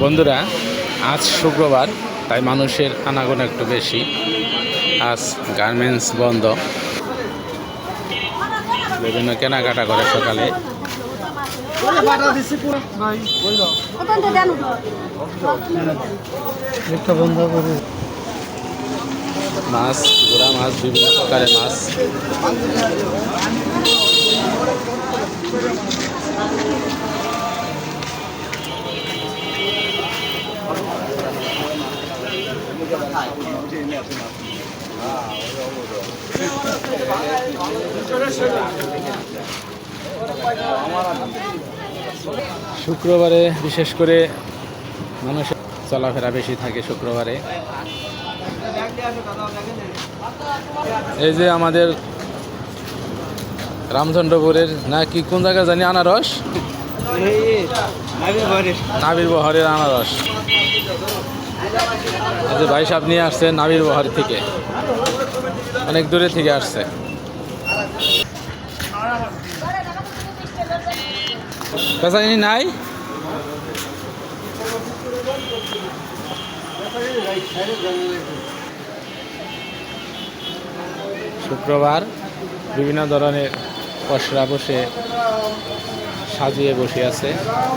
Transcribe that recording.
বন্ধুরা, আজ শুক্রবার, তাই মানুষের আনাগোনা একটু বেশি। আজ গার্মেন্টস বন্ধ, বিভিন্ন কেনাকাটা করে সকালে। মাছ, গোড়া মাছ, বিভিন্ন প্রকারের মাছ। শুক্রবারে বিশেষ করে মানুষের চলাফেরা বেশি থাকে শুক্রবারে। এই যে আমাদের রামচন্দ্রপুরের নাকি কোন জায়গা জানি আনারস, নাবির বহরের আনারস। এই যে ভাই সাহেব নিয়ে আসছে নাবির বহর থেকে, অনেক দূরে থেকে আসছে। পেঁচাইনি নাই, শুক্রবার বিভিন্ন ধরনের পসরা বসে সাজিয়ে বসে আছে।